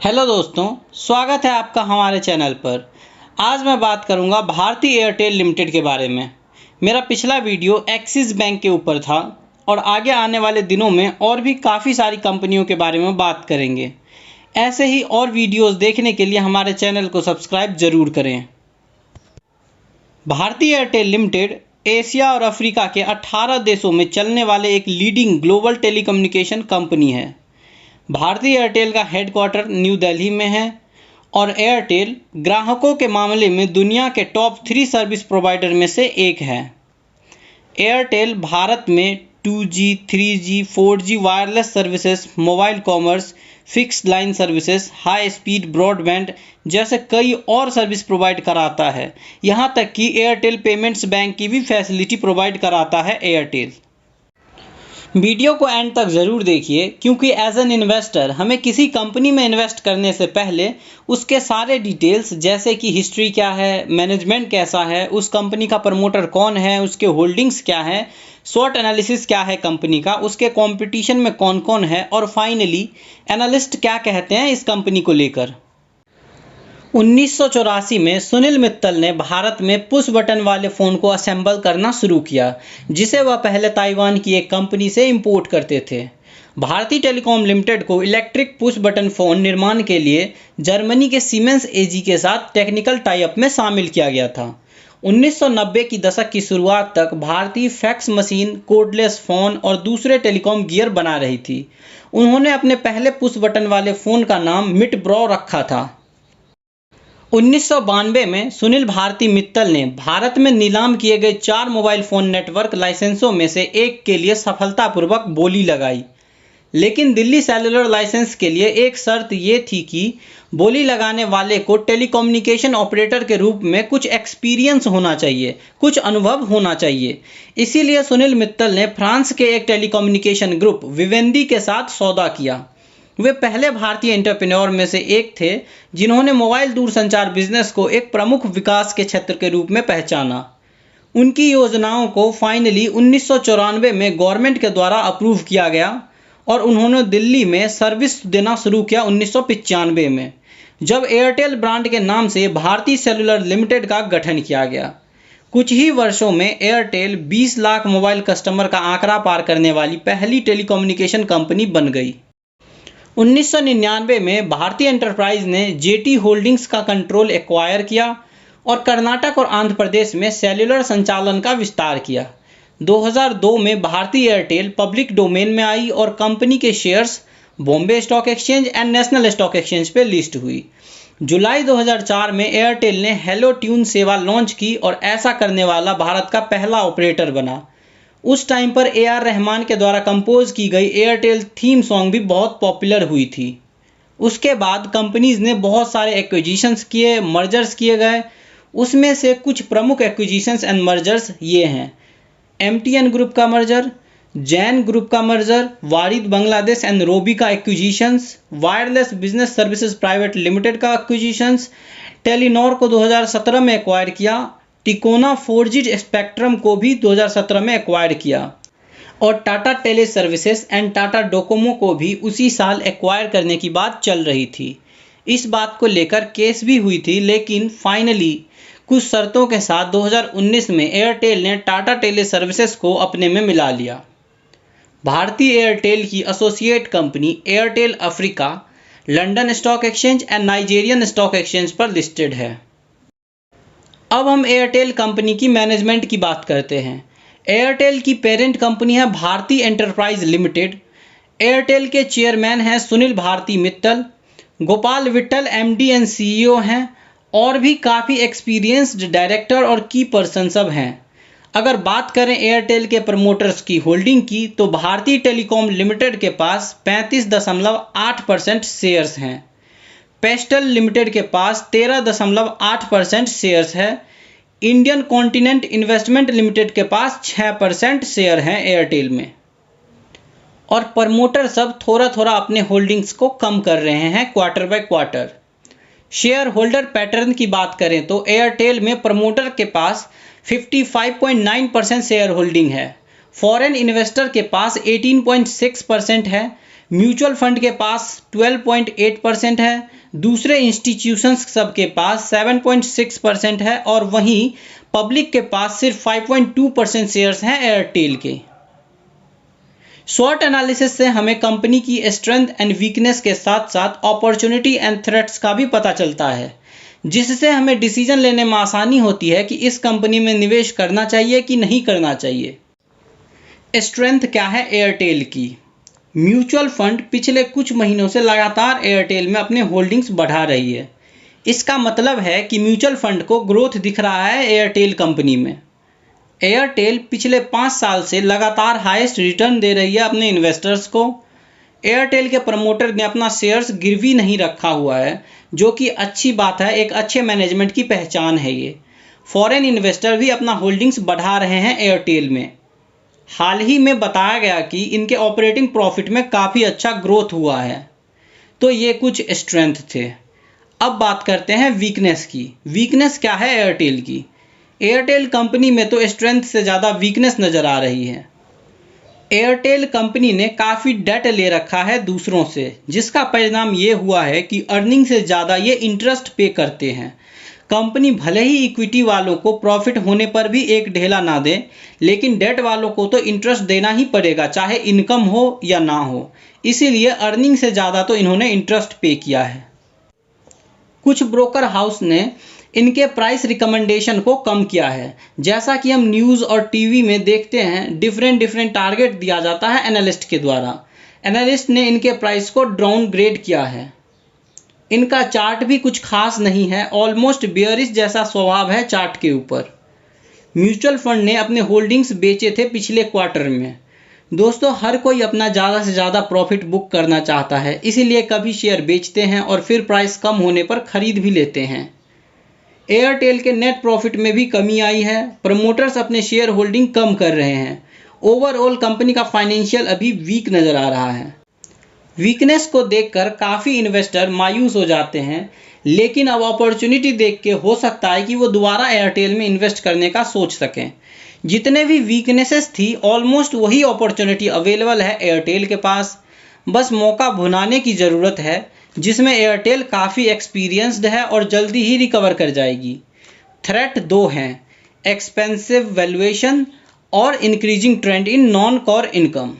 Hello दोस्तों, स्वागत है आपका हमारे चैनल पर। आज मैं बात करूंगा भारती एयरटेल लिमिटेड के बारे में। मेरा पिछला वीडियो एक्सिस बैंक के ऊपर था और आगे आने वाले दिनों में और भी काफ़ी सारी कंपनियों के बारे में बात करेंगे। ऐसे ही और वीडियोस देखने के लिए हमारे चैनल को सब्सक्राइब ज़रूर करें। भारती एयरटेल लिमिटेड एशिया और अफ्रीका के 18 देशों में चलने वाले एक लीडिंग ग्लोबल टेलीकम्युनिकेशन कंपनी है। भारती एयरटेल का हेडक्वार्टर न्यू दिल्ली में है और एयरटेल ग्राहकों के मामले में दुनिया के टॉप 3 सर्विस प्रोवाइडर में से एक है। एयरटेल भारत में 2G, 3G, 4G wireless services, mobile commerce, fixed line services, high speed broadband जैसे कई और सर्विस प्रोवाइड कराता है। यहाँ तक कि एयरटेल पेमेंट्स बैंक की भी फैसिलिटी प्रोवाइड कराता है एयरटेल। वीडियो को एंड तक ज़रूर देखिए क्योंकि एज एन इन्वेस्टर हमें किसी कंपनी में इन्वेस्ट करने से पहले उसके सारे डिटेल्स जैसे कि हिस्ट्री क्या है, मैनेजमेंट कैसा है, उस कंपनी का प्रमोटर कौन है, उसके होल्डिंग्स क्या है, शॉर्ट एनालिसिस क्या है कंपनी का, उसके कंपटीशन में कौन कौन है और फाइनली एनालिस्ट क्या कहते हैं इस कंपनी को लेकर। 1984 में सुनील मित्तल ने भारत में पुश बटन वाले फ़ोन को असेंबल करना शुरू किया, जिसे वह पहले ताइवान की एक कंपनी से इंपोर्ट करते थे। भारती टेलीकॉम लिमिटेड को इलेक्ट्रिक पुश बटन फ़ोन निर्माण के लिए जर्मनी के सीमेंस एजी के साथ टेक्निकल टाई अप में शामिल किया गया था। 1990 की दशक की शुरुआत तक भारतीय फैक्स मशीन, कोडलेस फ़ोन और दूसरे टेलीकॉम गियर बना रही थी। उन्होंने अपने पहले पुश बटन वाले फ़ोन का नाम मिट ब्रो रखा था। 1992 में सुनील भारती मित्तल ने भारत में नीलाम किए गए 4 मोबाइल फ़ोन नेटवर्क लाइसेंसों में से एक के लिए सफलतापूर्वक बोली लगाई। लेकिन दिल्ली सेलुलर लाइसेंस के लिए एक शर्त ये थी कि बोली लगाने वाले को टेलीकम्युनिकेशन ऑपरेटर के रूप में कुछ एक्सपीरियंस होना चाहिए, कुछ अनुभव होना चाहिए। इसीलिए सुनील मित्तल ने फ्रांस के एक टेलीकम्युनिकेशन ग्रुप विवेंदी के साथ सौदा किया। वे पहले भारतीय एंटरप्रेन्योर में से एक थे जिन्होंने मोबाइल दूरसंचार बिजनेस को एक प्रमुख विकास के क्षेत्र के रूप में पहचाना। उनकी योजनाओं को फाइनली 1994 में गवर्नमेंट के द्वारा अप्रूव किया गया और उन्होंने दिल्ली में सर्विस देना शुरू किया 1995 में, जब एयरटेल ब्रांड के नाम से भारती सेलुलर लिमिटेड का गठन किया गया। कुछ ही वर्षों में एयरटेल 20 लाख मोबाइल कस्टमर का आंकड़ा पार करने वाली पहली टेलीकम्युनिकेशन कंपनी बन गई। 1999 में भारतीय एंटरप्राइज ने जेटी होल्डिंग्स का कंट्रोल एक्वायर किया और कर्नाटक और आंध्र प्रदेश में सेल्युलर संचालन का विस्तार किया। 2002 में भारती एयरटेल पब्लिक डोमेन में आई और कंपनी के shares Bombay stock exchange and national stock exchange पर लिस्ट हुई। जुलाई 2004 में एयरटेल ने हेलो ट्यून सेवा लॉन्च की और ऐसा करने वाला भारत का पहला ऑपरेटर बना। उस टाइम पर AR रहमान के द्वारा कंपोज की गई एयरटेल थीम सॉन्ग भी बहुत पॉपुलर हुई थी। उसके बाद कंपनीज ने बहुत सारे एक्विजिशंस किए, मर्जर्स किए गए। उसमें से कुछ प्रमुख एक्विजिशंस एंड मर्जर्स ये हैं: MTN ग्रुप का मर्जर, जैन ग्रुप का मर्जर, वारिद बांग्लादेश एंड रोबी का acquisitions, wireless business services private limited का एक्विजिशंस, टेलीनॉर को 2017 में एक्वायर किया, टिकोना 4G स्पेक्ट्रम को भी 2017 में एक्वायर किया और Tata tele services and Tata Docomo को भी उसी साल एक्वायर करने की बात चल रही थी। इस बात को लेकर केस भी हुई थी, लेकिन फाइनली कुछ शर्तों के साथ 2019 में एयरटेल ने टाटा टेली सर्विसेज को अपने में मिला लिया। भारतीय एयरटेल की associate company Airtel Africa London stock exchange and Nigerian stock exchange पर लिस्टेड है। अब हम एयरटेल कंपनी की मैनेजमेंट की बात करते हैं। एयरटेल की पेरेंट कंपनी है भारती एंटरप्राइज लिमिटेड। एयरटेल के चेयरमैन हैं Sunil Bharti Mittal, Gopal Vittal MD and CEO हैं और भी काफ़ी एक्सपीरियंस्ड डायरेक्टर और की पर्सन सब हैं। अगर बात करें एयरटेल के प्रमोटर्स की होल्डिंग की तो भारती टेलीकॉम लिमिटेड के पास 35.8% शेयर्स हैं। पेस्टल लिमिटेड के पास 13.8% शेयर्स है। इंडियन कॉन्टिनेंट इन्वेस्टमेंट लिमिटेड के पास 6% शेयर हैं एयरटेल में। और प्रमोटर सब थोड़ा थोड़ा अपने होल्डिंग्स को कम कर रहे हैं quarter by quarter. Share holder pattern की बात करें तो एयरटेल में प्रमोटर के पास 55.9% शेयर होल्डिंग है, फॉरेन इन्वेस्टर के पास 18.6% है, म्यूचुअल फंड के पास 12.8% है, दूसरे इंस्टीट्यूशंस सब के पास 7.6% है और वहीं पब्लिक के पास सिर्फ 5.2% शेयर्स हैं एयरटेल के। शॉर्ट एनालिसिस से हमें कंपनी की स्ट्रेंथ एंड वीकनेस के साथ साथ अपॉर्चुनिटी एंड थ्रेट्स का भी पता चलता है, जिससे हमें डिसीजन लेने में आसानी होती है कि इस कंपनी में निवेश करना चाहिए कि नहीं करना चाहिए। स्ट्रेंथ क्या है एयरटेल की? म्यूचुअल फंड पिछले कुछ महीनों से लगातार एयरटेल में अपने होल्डिंग्स बढ़ा रही है। इसका मतलब है कि म्यूचुअल फंड को ग्रोथ दिख रहा है एयरटेल कंपनी में। एयरटेल पिछले 5 साल से लगातार हाईएस्ट रिटर्न दे रही है अपने इन्वेस्टर्स को। एयरटेल के प्रमोटर ने अपना शेयर्स गिरवी नहीं रखा हुआ है, जो कि अच्छी बात है, एक अच्छे मैनेजमेंट की पहचान है ये। फॉरेन इन्वेस्टर भी अपना होल्डिंग्स बढ़ा रहे हैं एयरटेल में। हाल ही में बताया गया कि इनके ऑपरेटिंग प्रॉफिट में काफ़ी अच्छा ग्रोथ हुआ है। तो ये कुछ स्ट्रेंथ थे। अब बात करते हैं वीकनेस की। वीकनेस क्या है एयरटेल की? एयरटेल कंपनी में तो स्ट्रेंथ से ज़्यादा वीकनेस नज़र आ रही है। एयरटेल कंपनी ने काफ़ी डेट ले रखा है दूसरों से, जिसका परिणाम ये हुआ है कि अर्निंग से ज़्यादा ये इंटरेस्ट पे करते हैं। कंपनी भले ही इक्विटी वालों को प्रॉफिट होने पर भी एक ढेला ना दे, लेकिन डेट वालों को तो इंटरेस्ट देना ही पड़ेगा, चाहे इनकम हो या ना हो। इसीलिए अर्निंग से ज़्यादा तो इन्होंने इंटरेस्ट पे किया है। कुछ ब्रोकर हाउस ने इनके प्राइस रिकमेंडेशन को कम किया है। जैसा कि हम न्यूज़ और टीवी में देखते हैं, डिफरेंट टारगेट दिया जाता है एनालिस्ट के द्वारा। एनालिस्ट ने इनके प्राइस को डाउनग्रेड किया है। इनका चार्ट भी कुछ खास नहीं है, ऑलमोस्ट बेयरिश जैसा स्वभाव है चार्ट के ऊपर। म्यूचुअल फंड ने अपने होल्डिंग्स बेचे थे पिछले क्वार्टर में। दोस्तों, हर कोई अपना ज़्यादा से ज़्यादा प्रॉफिट बुक करना चाहता है, इसीलिए कभी शेयर बेचते हैं और फिर प्राइस कम होने पर खरीद भी लेते हैं। एयरटेल के नेट प्रॉफिट में भी कमी आई है। प्रमोटर्स अपने शेयर होल्डिंग कम कर रहे हैं। ओवरऑल कंपनी का फाइनेंशियल अभी वीक नज़र आ रहा है। वीकनेस को देखकर काफ़ी इन्वेस्टर मायूस हो जाते हैं, लेकिन अब अपॉर्चुनिटी देख के हो सकता है कि वो दोबारा एयरटेल में इन्वेस्ट करने का सोच सकें। जितने भी वीकनेसेस थी, ऑलमोस्ट वही अपॉर्चुनिटी अवेलेबल है एयरटेल के पास। बस मौका भुनाने की ज़रूरत है, जिसमें एयरटेल काफ़ी एक्सपीरियंस्ड है और जल्दी ही रिकवर कर जाएगी। थ्रेट 2 हैं, एक्सपेंसिव वैल्यूएशन और increasing trend in non core income.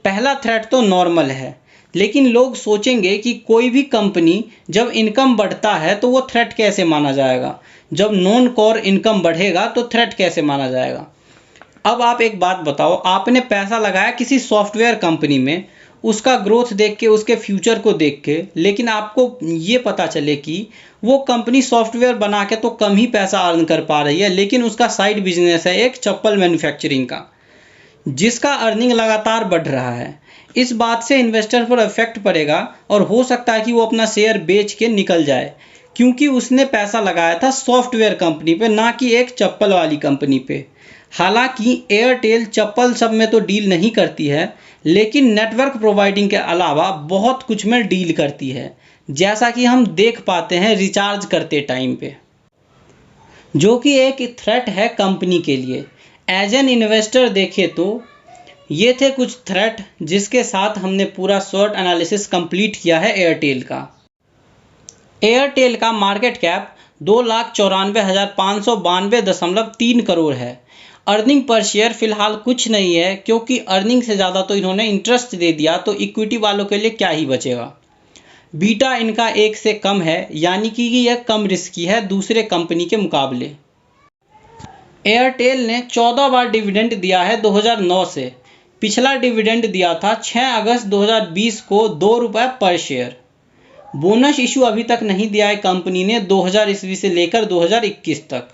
पहला थ्रेट तो नॉर्मल है, लेकिन लोग सोचेंगे कि कोई भी कंपनी जब इनकम बढ़ता है तो वो थ्रेट कैसे माना जाएगा, जब नॉन कोर इनकम बढ़ेगा तो थ्रेट कैसे माना जाएगा। अब आप एक बात बताओ, आपने पैसा लगाया किसी सॉफ्टवेयर कंपनी में, उसका ग्रोथ देख के, उसके फ्यूचर को देख के, लेकिन आपको ये पता चले कि वो कंपनी सॉफ्टवेयर बना के तो कम ही पैसा अर्न कर पा रही है, लेकिन उसका साइड बिजनेस है एक चप्पल मैन्युफैक्चरिंग का, जिसका अर्निंग लगातार बढ़ रहा है। इस बात से इन्वेस्टर पर इफेक्ट पड़ेगा और हो सकता है कि वो अपना शेयर बेच के निकल जाए, क्योंकि उसने पैसा लगाया था सॉफ्टवेयर कंपनी पे, ना कि एक चप्पल वाली कंपनी पे। हालांकि एयरटेल चप्पल सब में तो डील नहीं करती है, लेकिन नेटवर्क प्रोवाइडिंग के अलावा बहुत कुछ में डील करती है, जैसा कि हम देख पाते हैं रिचार्ज करते टाइम पे, जो कि एक थ्रेट है कंपनी के लिए। एज एन इन्वेस्टर देखें तो ये थे कुछ थ्रेट, जिसके साथ हमने पूरा शॉर्ट एनालिसिस कंप्लीट किया है एयरटेल का। एयरटेल का मार्केट कैप 2,94,592.3 करोड़ है। अर्निंग पर शेयर फिलहाल कुछ नहीं है, क्योंकि अर्निंग से ज़्यादा तो इन्होंने इंटरेस्ट दे दिया, तो इक्विटी वालों के लिए क्या ही बचेगा। बीटा इनका 1 से कम है, यानी कि यह कम रिस्की है दूसरे कंपनी के मुकाबले। एयरटेल ने 14 बार डिविडेंड दिया है 2009 से। पिछला डिविडेंड दिया था 6 अगस्त 2020 को 2 रुपये पर शेयर। बोनस इशू अभी तक नहीं दिया है कंपनी ने 2000 ईस्वी से लेकर 2021 तक।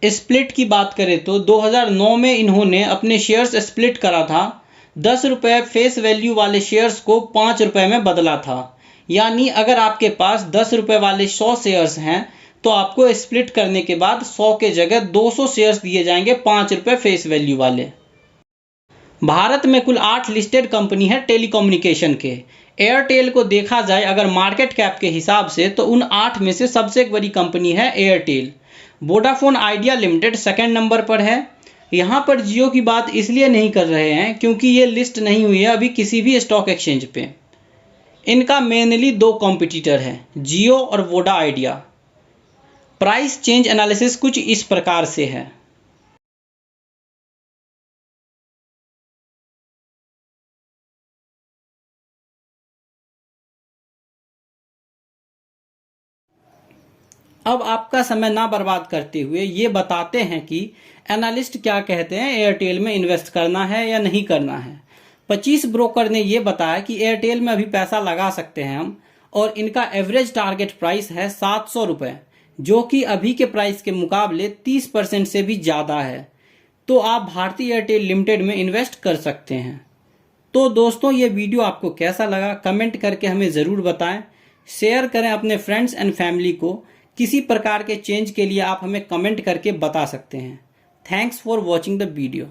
स्प्लिट की बात करें तो 2009 में इन्होंने अपने शेयर्स स्प्लिट करा था। 10 रुपये फेस वैल्यू वाले शेयर्स को 5 रुपये में बदला था। यानी अगर आपके पास 10 रुपये वाले 100 शेयर्स हैं, तो आपको स्प्लिट करने के बाद 100 के जगह 200 शेयर्स दिए जाएंगे 5 रुपये फेस वैल्यू वाले। भारत में कुल 8 लिस्टेड कंपनी है टेलीकम्युनिकेशन के। एयरटेल को देखा जाए अगर मार्केट कैप के हिसाब से, तो उन 8 में से सबसे बड़ी कंपनी है Airtel. Vodafone idea limited second number पर है। यहाँ पर जियो की बात इसलिए नहीं कर रहे हैं क्योंकि ये लिस्ट नहीं हुई है अभी किसी भी स्टॉक एक्सचेंज पे। इनका मेनली दो कॉम्पिटिटर हैं, जियो और Voda idea. Price change analysis कुछ इस प्रकार से है। अब आपका समय ना बर्बाद करते हुए ये बताते हैं कि एनालिस्ट क्या कहते हैं, एयरटेल में इन्वेस्ट करना है या नहीं करना है। 25 ब्रोकर ने ये बताया कि एयरटेल में अभी पैसा लगा सकते हैं हम, और इनका एवरेज टारगेट प्राइस है 700 रुपये, जो कि अभी के प्राइस के मुकाबले 30% से भी ज़्यादा है। तो आप भारतीय एयरटेल लिमिटेड में इन्वेस्ट कर सकते हैं। तो दोस्तों, ये वीडियो आपको कैसा लगा कमेंट करके हमें ज़रूर बताएं। शेयर करें अपने फ्रेंड्स एंड फैमिली को। किसी प्रकार के चेंज के लिए आप हमें कमेंट करके बता सकते हैं। Thanks for watching the video.